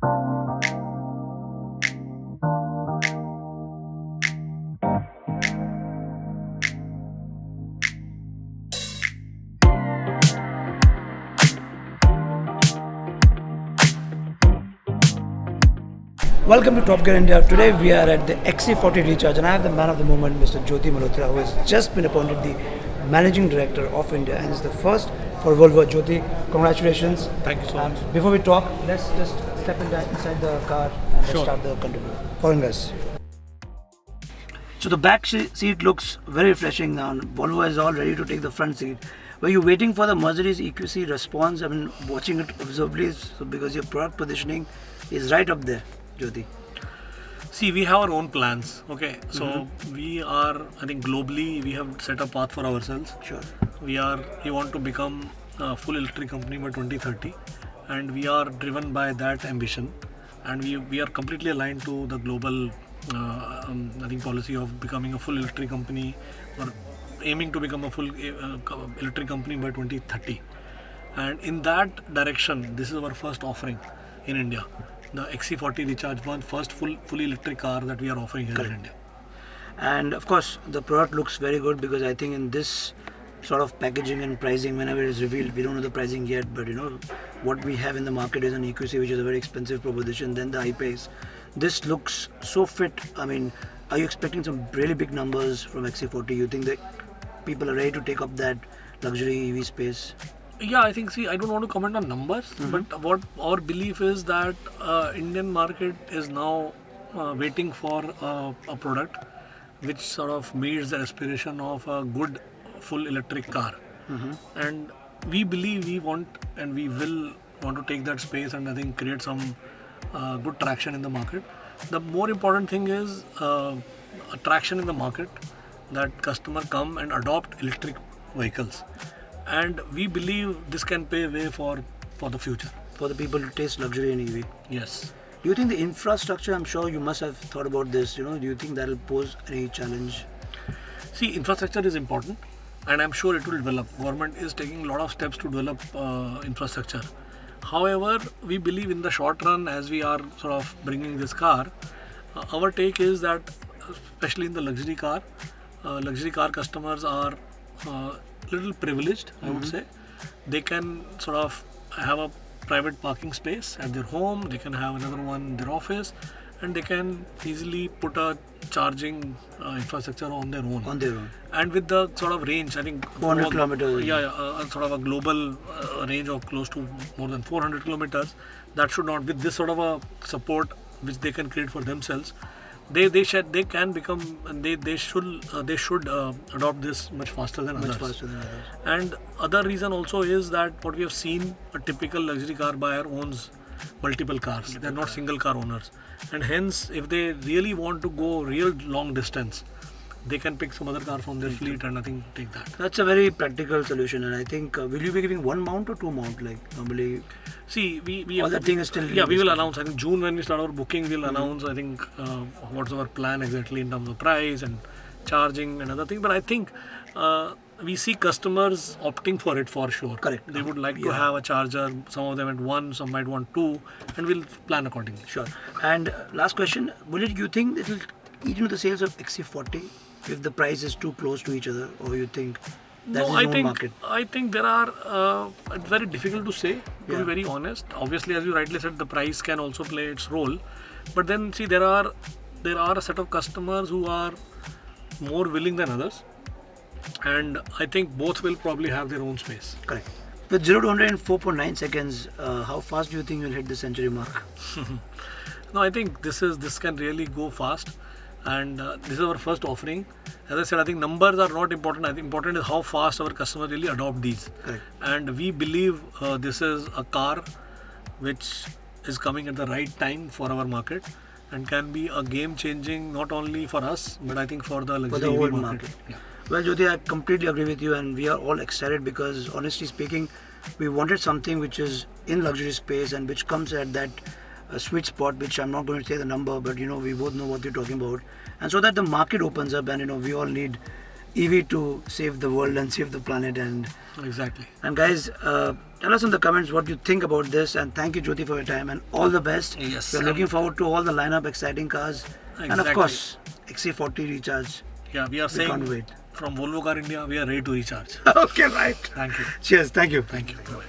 Welcome to Top Gear India. Today we are at the XC40 Recharge and I have the man of the moment, Mr. Jyoti Malhotra, who has just been appointed the Managing Director of India and is the first for Volvo. Jyoti, congratulations. Thank you so much. Before we talk, let's just step inside the car and let's start the interview. Following us. So the back seat looks very refreshing now. Volvo is all ready to take the front seat. Were you waiting for the Mercedes EQC response? I mean, watching it observably, so because your product positioning is right up there, Jyoti. See, we have our own plans. Okay, so we are, I think globally, we have set a path for ourselves. Sure. We want to become a full electric company by 2030, and we are driven by that ambition. And we are completely aligned to the global, I think, policy of becoming a full electric company, or aiming to become a full electric company by 2030. And in that direction, this is our first offering in India. The XC40 Recharge One, first fully electric car that we are offering here in India. And of course, the product looks very good because I think in this sort of packaging and pricing, whenever it is revealed, we don't know the pricing yet, but what we have in the market is an EQC, which is a very expensive proposition, then the I-Pace. This looks so fit. I mean, are you expecting some really big numbers from XC40? You think that people are ready to take up that luxury EV space? Yeah, I think, I don't want to comment on numbers, but what our belief is that Indian market is now waiting for a product which sort of meets the aspiration of a good full electric car. And we believe we want and we will want to take that space and I think create some good traction in the market. The more important thing is attraction in the market, that customer come and adopt electric vehicles. And we believe this can pave way for the future. For the people to taste luxury in EV. Yes. Do you think the infrastructure, I'm sure you must have thought about this, do you think that will pose any challenge? See, infrastructure is important and I'm sure it will develop. Government is taking a lot of steps to develop infrastructure. However, we believe in the short run, as we are sort of bringing this car, our take is that, especially in the luxury car customers are little privileged, I would say. They can sort of have a private parking space at their home, they can have another one in their office, and they can easily put a charging infrastructure on their own. And with the sort of range, I think 400 kilometers. Sort of a global range of close to more than 400 kilometers, that should not, with this sort of a support which they can create for themselves, they should adopt this much faster than others. And other reason also is that what we have seen, a typical luxury car buyer owns multiple cars. They are not single car owners, and hence if they really want to go real long distance, they can pick some other car from their fleet and I think take that. That's a very practical solution, and I think will you be giving one mount or two mount like normally? See, we all that thing is still. Yeah, we will announce. I think June when we start our booking, we'll announce. I think what's our plan exactly in terms of price and charging and other things. But I think we see customers opting for it for sure. Correct. They would like to have a charger. Some of them at one, some might want two, and we'll plan accordingly. Sure. And last question: you think it will eat into the sales of XC40 if the price is too close to each other, or you think? I think there are, it's very difficult to say, to be very honest. Obviously, as you rightly said, the price can also play its role. But then see, there are a set of customers who are more willing than others. And I think both will probably have their own space. Correct. With 0 to 100 in 4.9 seconds, how fast do you think you'll hit the century mark? No, I think this can really go fast. And this is our first offering. As I said, I think numbers are not important. I think important is how fast our customers really adopt these. Correct. And we believe this is a car which is coming at the right time for our market and can be a game changing not only for us but I think for the luxury EV market. Yeah. Well, Jyoti, I completely agree with you, and we are all excited because honestly speaking, we wanted something which is in luxury space and which comes at that sweet spot, which I'm not going to say the number, but we both know what you're talking about, and so that the market opens up, and we all need EV to save the world and save the planet. Exactly. And guys, tell us in the comments what you think about this. And thank you, Jyoti, for your time and all the best. Yes, We're looking forward to all the lineup, exciting cars, and of Exactly. course XC40 recharge. Yeah, we are We can't saying wait. from Volvo Car India, we are ready to recharge. Okay, right. Thank you. Cheers. Thank you. Thank you. Bye.